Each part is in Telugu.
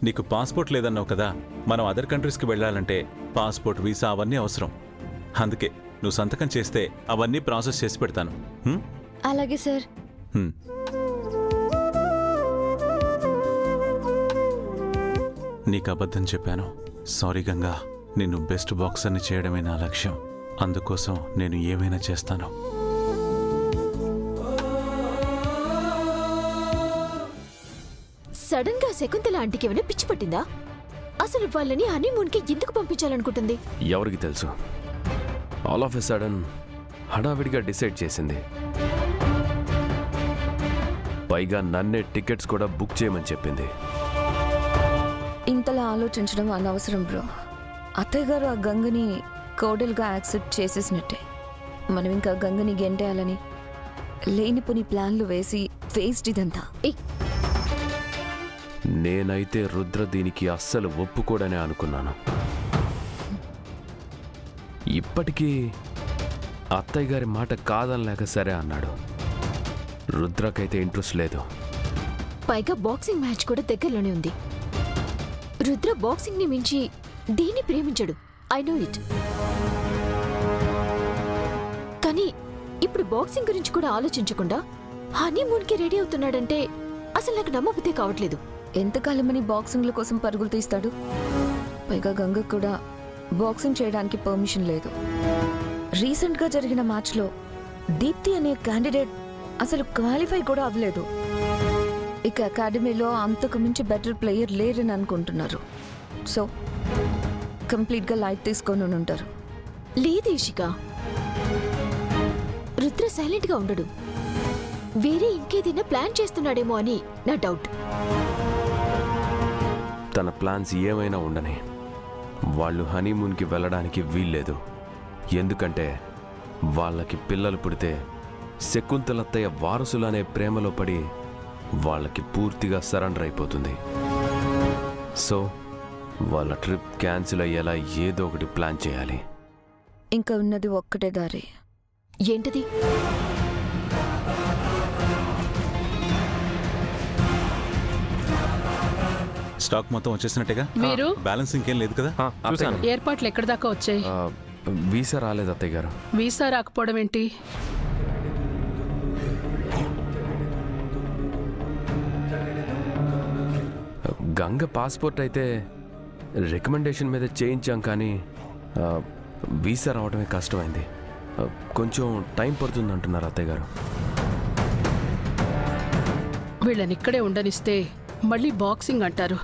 నీకు పాస్పోర్ట్ లేదన్నావు కదా, మనం అదర్ కంట్రీస్కి వెళ్ళాలంటే పాస్పోర్ట్, వీసా అవన్నీ అవసరం. అందుకే నువ్వు సంతకం చేస్తే అవన్నీ ప్రాసెస్ చేసి పెడతాను. అలాగే సార్. నీకు అబద్ధం చెప్పాను. సారీ గంగా. నిన్ను బెస్ట్ బాక్సర్ని చేయడమే నా లక్ష్యం. అందుకోసం నేను ఏమైనా చేస్తాను. సడన్ గా శకుంతల ఆంటీకి ఏమైనా పిచ్చి పట్టిందా? అసలు వాళ్ళని హనీమూన్ కి ఎందుకు పంపించాలనుకుంటుంది? ఎవరికి తెలుసు? ఆల్ ఆఫ్ ఎ సడన్ హడావిడిగా డిసైడ్ చేసింది. పైగా నన్నే టికెట్స్ కూడా బుక్ చేయమని చెప్పింది. ఇంతలా ఆలోచించడం అనవసరం బ్రో. అత్తయ్య గారు ఆ గంగని కోడలుగా యాక్సెప్ట్ చేసేసినట్టే. మనం ఇంకా గంగని గెంటేయాలని లేనిపోని ప్లాన్లు వేసి వేస్ట్ ఇదంతా. నేనైతే రుద్ర దీనికి అస్సలు ఒప్పుకోడనే అనుకున్నాను. ఇప్పటికీ అత్తయ్య గారి మాట కాదనలేక సరే అన్నాడు. రుద్రకైతే ఇంట్రెస్ట్ లేదు. పైగా బాక్సింగ్ మ్యాచ్ కూడా దగ్గరలోనే ఉంది. రుద్ర బాక్సింగ్ ని మించి దీన్ని ప్రేమించడు. I know it. కానీ ఇప్పుడు బాక్సింగ్ గురించి కూడా ఆలోచించకుండా హనీమూన్ కి రెడీ అవుతున్నాడంటే అసలు నాకు నమ్మబుద్ధే కావట్లేదు. ఎంతకాలమని బాక్సింగ్ల కోసం పరుగులు తీస్తాడు? పైగా గంగకు కూడా బాక్సింగ్ చేయడానికి పర్మిషన్ లేదు. రీసెంట్గా జరిగిన మ్యాచ్లో దీప్తి అనే క్యాండిడేట్ అసలు క్వాలిఫై కూడా అవ్వలేదు. ఇక అకాడమీలో అంతకు మించి బెటర్ ప్లేయర్ లేరని అనుకుంటున్నారు. సో కంప్లీట్గా లైట్ తీసుకొని ఉంటారు. లేదు ఇషిక, రుద్ర సైలెంట్ గా ఉండడు. వేరే ఇంకేదైనా ప్లాన్ చేస్తున్నాడేమో అని నా డౌట్. తన ప్లాన్స్ ఏమైనా ఉండని వాళ్ళు హనీమూన్కి వెళ్ళడానికి వీల్లేదు. ఎందుకంటే వాళ్ళకి పిల్లలు పుడితే శకుంతలత్తయ్య వారసులనే ప్రేమలో పడి వాళ్ళకి పూర్తిగా సరెండర్ అయిపోతుంది. సో వాళ్ళ ట్రిప్ క్యాన్సిల్ అయ్యేలా ఏదో ఒకటి ప్లాన్ చేయాలి. ఇంకా ఉన్నది ఒక్కటే దారి. ఏంటది? స్టాక్ మొత్తం వచ్చేసినట్టేగా? వీరు బ్యాలెన్స్ ఇంకేం లేదు కదా? ఏర్పాట్లు ఎక్కడి దాకా వచ్చాయి? వీసా రాలేదు అత్తయ్య గారు. వీసా రాకపోవడం ఏంటి? గంగ పాస్పోర్ట్ అయితే రికమెండేషన్ మీద చేయించాం, కానీ వీసా రావడమే కష్టమైంది. కొంచెం టైం పడుతుంది అంటున్నారు అత్తయ్య గారు. వీళ్ళని ఇక్కడే ఉండనిస్తే మళ్ళీ బాక్సింగ్ అంటారు.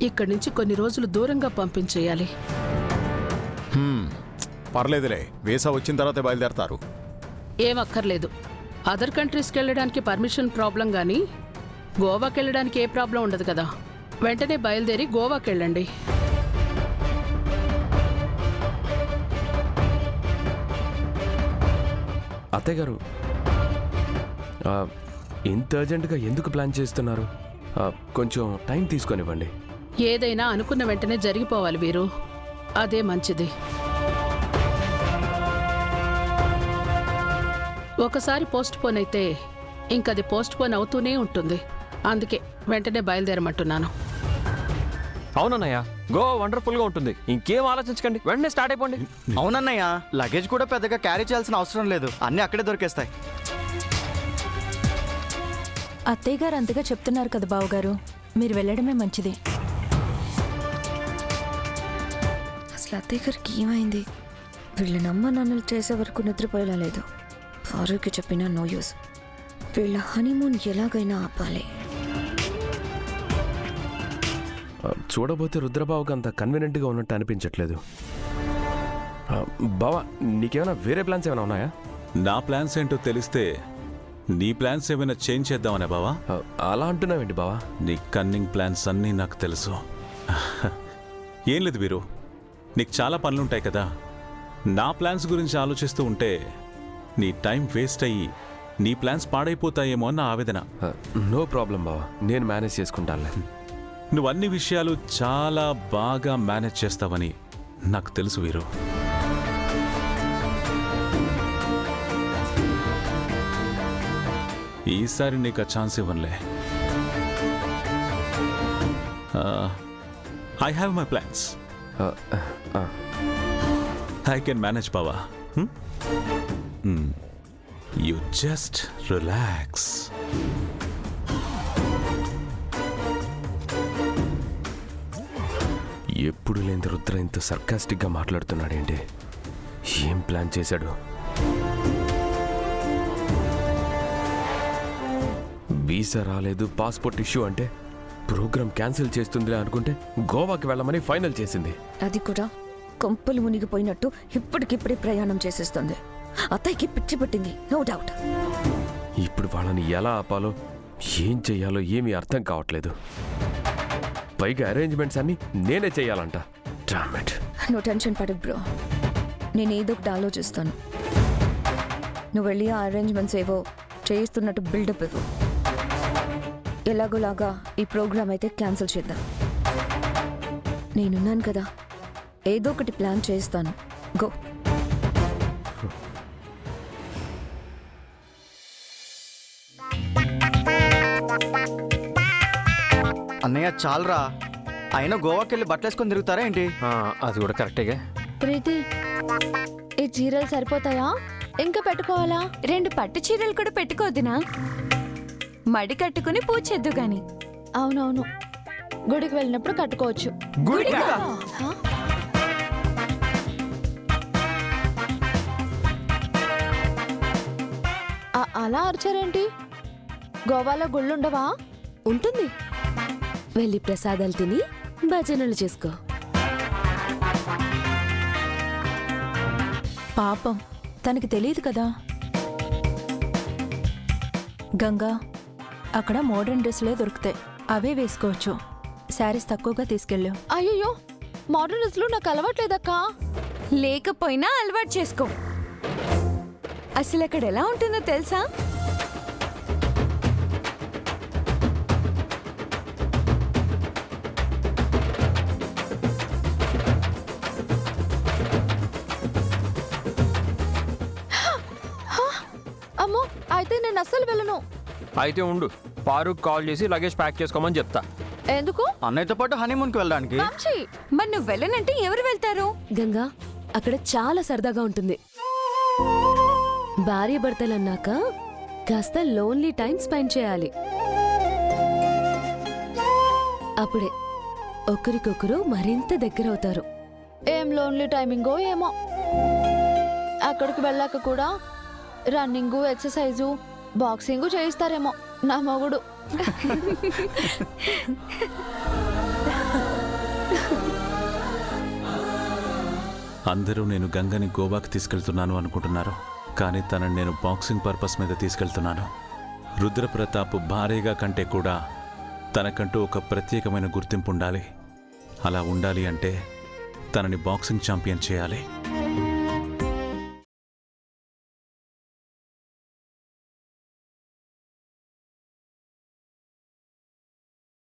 ఇక్కడి నుంచి కొన్ని రోజులు దూరంగా పంపించేయాలి. పర్లేదులే, వీసా వచ్చిన తర్వాత బయలుదేరతారు. ఏం అక్కర్లేదు. అదర్ కంట్రీస్కి వెళ్ళడానికి పర్మిషన్ ప్రాబ్లం, కానీ గోవాకి వెళ్ళడానికి ఏ ప్రాబ్లం ఉండదు కదా. వెంటనే బయలుదేరి గోవాకి వెళ్ళండి. అత్తయ్య గారు, ఇంత అర్జెంటుగా ఎందుకు ప్లాన్ చేస్తున్నారు? కొంచెం టైం తీసుకొనివ్వండి. ఏదైనా అనుకున్న వెంటనే జరిగిపోవాలి వీరు. అదే మంచిది. ఒకసారి పోస్ట్ పోన్ అయితే ఇంకది పోస్ట్ పోన్ అవుతూనే ఉంటుంది. అందుకే వెంటనే బయలుదేరమంటున్నాను. అవునన్నయ్య, గోవా వండర్ఫుల్ గా ఉంటుంది. ఇంకేం ఆలోచించకండి, వెంటనే స్టార్ట్ అయిపోండి. అవునన్నయ్య, లగేజ్ కూడా పెద్దగా క్యారీ చేయాల్సిన అవసరం లేదు. అన్నీ అక్కడే దొరికేస్తాయి. అత్తయ్య గారు అంతగా చెప్తున్నారు కదా బావగారు, మీరు వెళ్ళడమే మంచిది. అసలు అత్తయ్య గారికి ఏమైంది? వీళ్ళనమ్మ నాన్నలు చేసే వరకు నిద్రపోయేలా లేదు. ఫారూక్కి చెప్పినా నో యూస్. వీళ్ళ హనీమూన్ ఎలాగైనా ఆపాలి. చూడబోతే రుద్రబాబుకి అంత కన్వీనియంట్గా ఉన్నట్టు అనిపించట్లేదు. బావా, నీకేమైనా వేరే ప్లాన్స్ ఏమైనా ఉన్నాయా? నా ప్లాన్స్ ఏంటో తెలిస్తే నీ ప్లాన్స్ ఏమైనా చేంజ్ చేద్దామనే బావా? అలా అంటున్నావేంటి బావా? నీ కన్నింగ్ ప్లాన్స్ అన్నీ నాకు తెలుసు. ఏం లేదు వీరు, నీకు చాలా పనులుంటాయి కదా. నా ప్లాన్స్ గురించి ఆలోచిస్తూ ఉంటే నీ టైం వేస్ట్ అయ్యి నీ ప్లాన్స్ పాడైపోతాయేమో అన్న ఆవేదన. నో ప్రాబ్లం బావా, నేను మేనేజ్ చేసుకుంటానులే. నువ్వు అన్ని విషయాలు చాలా బాగా మేనేజ్ చేస్తావని నాకు తెలుసు వీరు. ఈసారి నీకు ఆ ఛాన్స్ ఇవ్వనులే. I have my plans. I can manage, Pava. You just relax. ఎప్పుడు లేని రుద్ర ఇంత సర్కాస్టిక్గా మాట్లాడుతున్నాడేంటి? ఏం ప్లాన్ చేశాడు? వీసా రాలేదు, పాస్పోర్ట్ ఇష్యూ అంటే ప్రోగ్రామ్ క్యాన్సిల్ చేస్తుందిలే అనుకుంటే గోవాకి వెళ్ళమని ఫైనల్ చేసింది. అది కూడా కొంపలు మునిగిపోయినట్టు ఇప్పటికిప్పుడే ప్రయాణం చేసేస్తుంది. అత్తయ్యకి పిచ్చి పట్టింది, నో డౌట్. ఇప్పుడు వాళ్ళని ఎలా ఆపాలో ఏం చెయ్యాలో ఏమీ అర్థం కావట్లేదు. పైగా అరేంజ్మెంట్స్ అన్ని నేనే చెయ్యాలంట. Damn it. నువ్వు టెన్షన్ పడకు బ్రో, నేను ఏదో ఒకటి ఆలోచిస్తాను. నువ్వు వెళ్ళి ఆ అరేంజ్మెంట్స్ ఏవో చేయిస్తున్నట్టు బిల్డప్ ఇవ్వు. ఎలాగోలాగా ఈ ప్రోగ్రామ్ అయితే క్యాన్సిల్ చేద్దాం. నేనున్నాను కదా, ఏదో ఒకటి ప్లాన్ చేస్తాను. గో. అన్నయ్య చాలరా, అయినా గోవాకి వెళ్ళి బట్టలు వేసుకొని తిరుగుతారా ఏంటి? అది కూడా కరెక్టేగా. ప్రీతి, ఈ చీరలు సరిపోతాయా ఇంకా పెట్టుకోవాలా? 2 పట్టు చీరలు కూడా పెట్టుకోవద్దునా? మడి కట్టుకుని పూజ చేద్దు గాని. అవునవును, గుడికి వెళ్ళినప్పుడు కట్టుకోవచ్చు. హా? అలా అరిచారేంటి? గోవాలో గుళ్ళుండవా? ఉంటుంది. వెళ్ళి ప్రసాదాలు తిని భజనలు చేసుకో. పాపం, తనకి తెలియదు కదా. గంగా, అక్కడ మోడర్న్ డ్రెస్లే దొరుకుతాయి, అవే వేసుకోవచ్చు. శారీస్ తక్కువగా తీసుకెళ్ళు. అయ్యో, మోడర్న్ డ్రెస్లు నాకు అలవాట్లేదక్కా. లేకపోయినా అలవాటు చేసుకో. అసలు అక్కడ ఎలా ఉంటుందో తెలుసా? అమ్మో, అయితే నేను అస్సలు వెళ్ళను. అయితే ఉండు, పారుక్ కాల్ చేసి లగేజ్ ప్యాక్ చేసుకోమని చెప్తా. ఎందుకు? అన్నయ్యతో పాటు హనీమూన్కి వెళ్ళడానికి. వంశీ, మరి నువ్వు వెళ్ళనంటే ఎవరు వెళ్తారు? గంగా, అక్కడ చాలా సరదాగా ఉంటుంది. భార్య భర్తలన్నాక కాస్త లోన్లీ టైం స్పెండ్ చేయాలి. అప్పుడే ఒకరికొకరు మరింత దగ్గరవుతారు. ఏం లోన్లీ టైమింగో ఏమో. అక్కడికి వెళ్ళాక కూడా రన్నింగు, ఎక్సర్సైజు, బాక్సింగు చేయిస్తారేమో నా మొగుడు. అందరూ నేను గంగని గోవాకి తీసుకెళ్తున్నాను అనుకుంటున్నారు, కానీ తనని నేను బాక్సింగ్ పర్పస్ మీద తీసుకెళ్తున్నాను. రుద్రప్రతాప్ భార్యగా కంటే కూడా తనకంటూ ఒక ప్రత్యేకమైన గుర్తింపు ఉండాలి. అలా ఉండాలి అంటే తనని బాక్సింగ్ ఛాంపియన్ చేయాలి.